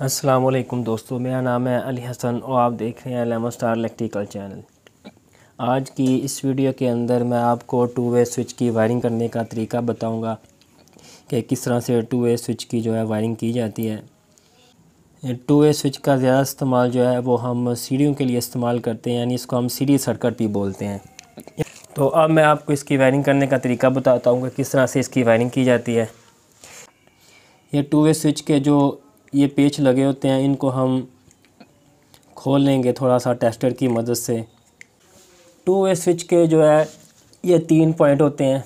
अस्सलाम वालेकुम दोस्तों, मेरा नाम है अली हसन और आप देख रहे हैं लेमन स्टार इलेक्ट्रिकल चैनल। आज की इस वीडियो के अंदर मैं आपको टू वे स्विच की वायरिंग करने का तरीका बताऊंगा कि किस तरह से टू वे स्विच की जो है वायरिंग की जाती है। टू वे स्विच का ज़्यादा इस्तेमाल जो है वो हम सीढ़ियों के लिए इस्तेमाल करते हैं, यानी इसको हम सीढ़ी सर्किट भी बोलते हैं। तो अब मैं आपको इसकी वायरिंग करने का तरीका बताता हूँ कि किस तरह से इसकी वायरिंग की जाती है। ये टू वे स्विच के जो ये पेच लगे होते हैं इनको हम खोल लेंगे थोड़ा सा टेस्टर की मदद से। टू वे स्विच के जो है ये 3 पॉइंट होते हैं।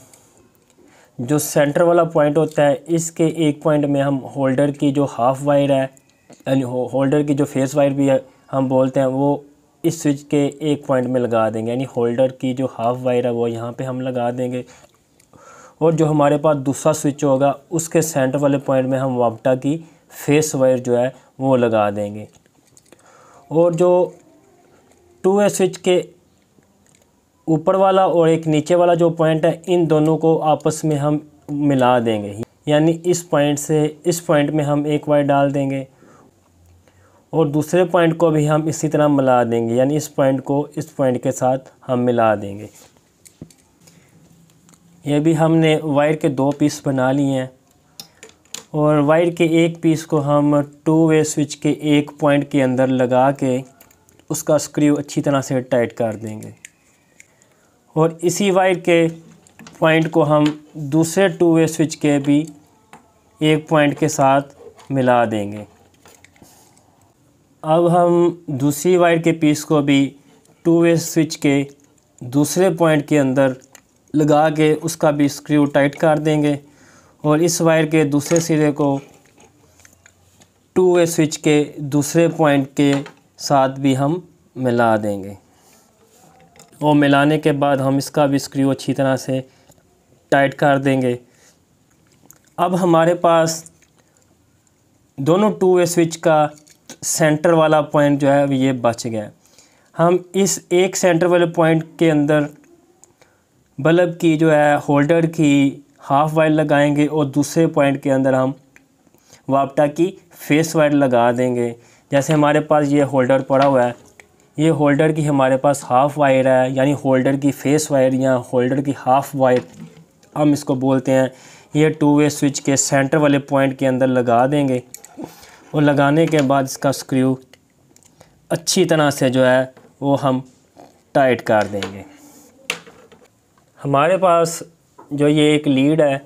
जो सेंटर वाला पॉइंट होता है इसके एक पॉइंट में हम होल्डर की जो हाफ वायर है, यानी होल्डर की जो फेस वायर भी है हम बोलते हैं, वो इस स्विच के एक पॉइंट में लगा देंगे। यानी होल्डर की जो हाफ वायर है वो यहाँ पे हम लगा देंगे और जो हमारे पास दूसरा स्विच होगा उसके सेंटर वाले पॉइंट में हम वापटा की फेस वायर जो है वो लगा देंगे। और जो टू वे स्विच के ऊपर वाला और एक नीचे वाला जो पॉइंट है इन दोनों को आपस में हम मिला देंगे। यानी इस पॉइंट से इस पॉइंट में हम एक वायर डाल देंगे और दूसरे पॉइंट को भी हम इसी तरह मिला देंगे, यानी इस पॉइंट को इस पॉइंट के साथ हम मिला देंगे। ये भी हमने वायर के 2 पीस बना लिए हैं और वायर के एक पीस को हम टू वे स्विच के एक पॉइंट के अंदर लगा के उसका स्क्रू अच्छी तरह से टाइट कर देंगे और इसी वायर के पॉइंट को हम दूसरे टू वे स्विच के भी एक पॉइंट के साथ मिला देंगे। अब हम दूसरी वायर के पीस को भी टू वे स्विच के दूसरे पॉइंट के अंदर लगा के उसका भी स्क्रू टाइट कर देंगे और इस वायर के दूसरे सिरे को टू वे स्विच के दूसरे पॉइंट के साथ भी हम मिला देंगे और मिलाने के बाद हम इसका भी स्क्रू अच्छी तरह से टाइट कर देंगे। अब हमारे पास दोनों टू वे स्विच का सेंटर वाला पॉइंट जो है ये बच गया। हम इस एक सेंटर वाले पॉइंट के अंदर बल्ब की जो है होल्डर की हाफ वायर लगाएंगे और दूसरे पॉइंट के अंदर हम वापटा की फेस वायर लगा देंगे। जैसे हमारे पास ये होल्डर पड़ा हुआ है, ये होल्डर की हमारे पास हाफ वायर है, यानी होल्डर की फेस वायर या होल्डर की हाफ वायर हम इसको बोलते हैं। ये टू वे स्विच के सेंटर वाले पॉइंट के अंदर लगा देंगे और लगाने के बाद इसका स्क्रू अच्छी तरह से जो है वो हम टाइट कर देंगे। हमारे पास जो ये एक लीड है,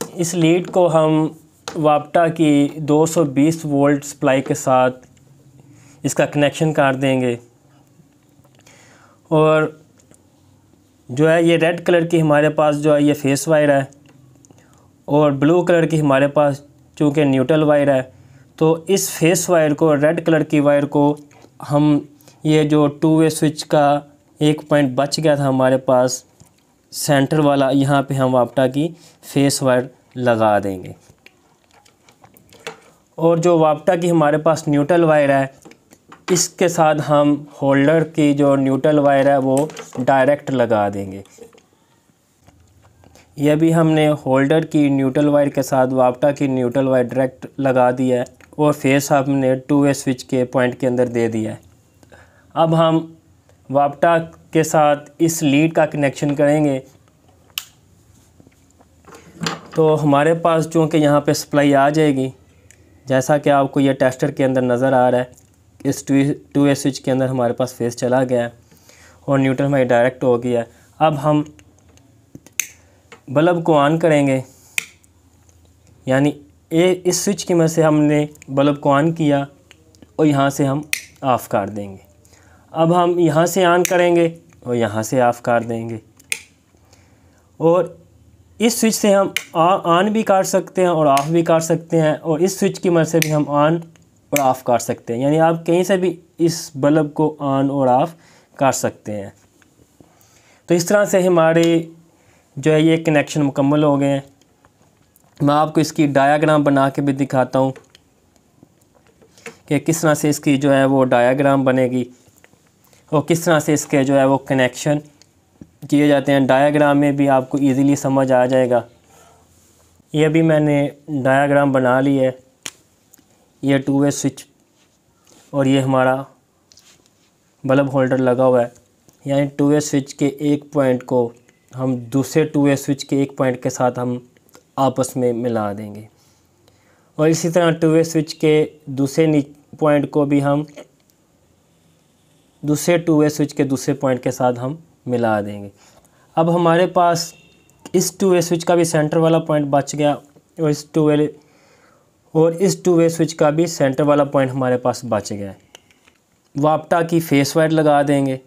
इस लीड को हम वापटा की 220 वोल्ट सप्लाई के साथ इसका कनेक्शन कर देंगे और जो है ये रेड कलर की हमारे पास जो है ये फेस वायर है और ब्लू कलर की हमारे पास चूँकि न्यूट्रल वायर है, तो इस फेस वायर को, रेड कलर की वायर को हम ये जो टू वे स्विच का एक पॉइंट बच गया था हमारे पास सेंटर वाला, यहाँ पे हम वापटा की फेस वायर लगा देंगे और जो वापटा की हमारे पास न्यूट्रल वायर है इसके साथ हम होल्डर की जो न्यूट्रल वायर है वो डायरेक्ट लगा देंगे। यह भी हमने होल्डर की न्यूट्रल वायर के साथ वापटा की न्यूट्रल वायर डायरेक्ट लगा दिया है और फेस हमने टू वे स्विच के पॉइंट के अंदर दे दिया है। अब हम वापटा के साथ इस लीड का कनेक्शन करेंगे तो हमारे पास चूँकि यहाँ पे सप्लाई आ जाएगी, जैसा कि आपको ये टेस्टर के अंदर नज़र आ रहा है। इस टू वे स्विच के अंदर हमारे पास फेस चला गया है और न्यूट्रल में डायरेक्ट हो गया है। अब हम बल्ब को ऑन करेंगे, यानी इस स्विच की मदद से हमने बल्ब को ऑन किया और यहाँ से हम ऑफ़ कर देंगे। अब हम यहाँ से ऑन करेंगे और यहाँ से ऑफ़ कर देंगे और इस स्विच से हम ऑन भी कर सकते हैं और ऑफ़ भी कर सकते हैं और इस स्विच की मदद से भी हम ऑन और ऑफ़ कर सकते हैं, यानी आप कहीं से भी इस बल्ब को ऑन और ऑफ़ कर सकते हैं। तो इस तरह से हमारे जो है ये कनेक्शन मुकम्मल हो गए हैं। मैं आपको इसकी डायाग्राम बना के भी दिखाता हूँ कि किस तरह से इसकी जो है वो डायाग्राम बनेगी और किस तरह से इसके जो है वो कनेक्शन किए जाते हैं। डायाग्राम में भी आपको इजीली समझ आ जाएगा। ये भी मैंने डायाग्राम बना ली है। ये 2 वे स्विच और ये हमारा बल्ब होल्डर लगा हुआ है, यानी 2 वे स्विच के एक पॉइंट को हम दूसरे 2 वे स्विच के एक पॉइंट के साथ हम आपस में मिला देंगे, और इसी तरह 2 वे स्विच के दूसरे पॉइंट को भी हम दूसरे 2 वे स्विच के दूसरे पॉइंट के साथ हम मिला देंगे। अब हमारे पास इस 2 वे स्विच का भी सेंटर वाला पॉइंट बच गया, और इस 2 वे स्विच का भी सेंटर वाला पॉइंट हमारे पास बच गया है। वापटा की फेस वायर लगा देंगे,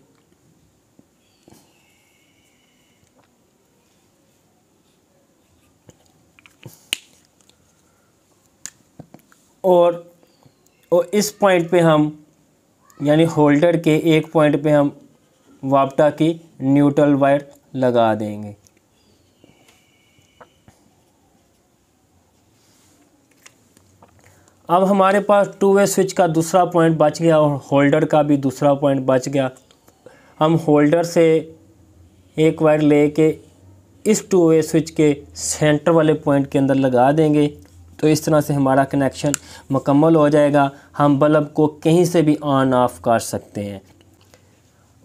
और इस पॉइंट पे हम यानी होल्डर के एक पॉइंट पे हम वापटा की न्यूट्रल वायर लगा देंगे। अब हमारे पास 2 वे स्विच का दूसरा पॉइंट बच गया और होल्डर का भी दूसरा पॉइंट बच गया। हम होल्डर से एक वायर लेके इस 2 वे स्विच के सेंटर वाले पॉइंट के अंदर लगा देंगे, तो इस तरह से हमारा कनेक्शन मुकम्मल हो जाएगा। हम बल्ब को कहीं से भी ऑन ऑफ कर सकते हैं।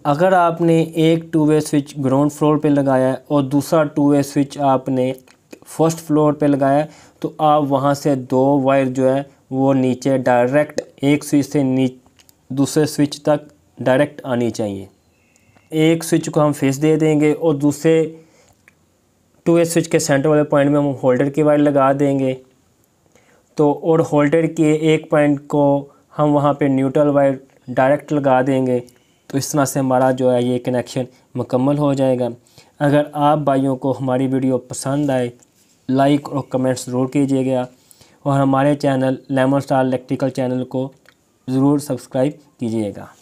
अगर आपने एक 2 वे स्विच ग्राउंड फ्लोर पे लगाया है और दूसरा 2 वे स्विच आपने फर्स्ट फ्लोर पे लगाया है, तो आप वहां से 2 वायर जो है वो नीचे डायरेक्ट एक स्विच से दूसरे स्विच तक डायरेक्ट आनी चाहिए। एक स्विच को हम फेस दे देंगे और दूसरे 2 वे स्विच के सेंटर वाले पॉइंट में हम होल्डर की वायर लगा देंगे, तो और होल्डर के एक पॉइंट को हम वहाँ पे न्यूट्रल वायर डायरेक्ट लगा देंगे। तो इस तरह से हमारा जो है ये कनेक्शन मुकम्मल हो जाएगा। अगर आप भाइयों को हमारी वीडियो पसंद आए, लाइक और कमेंट्स ज़रूर कीजिएगा, और हमारे channel lemon star electrical channel को ज़रूर सब्सक्राइब कीजिएगा।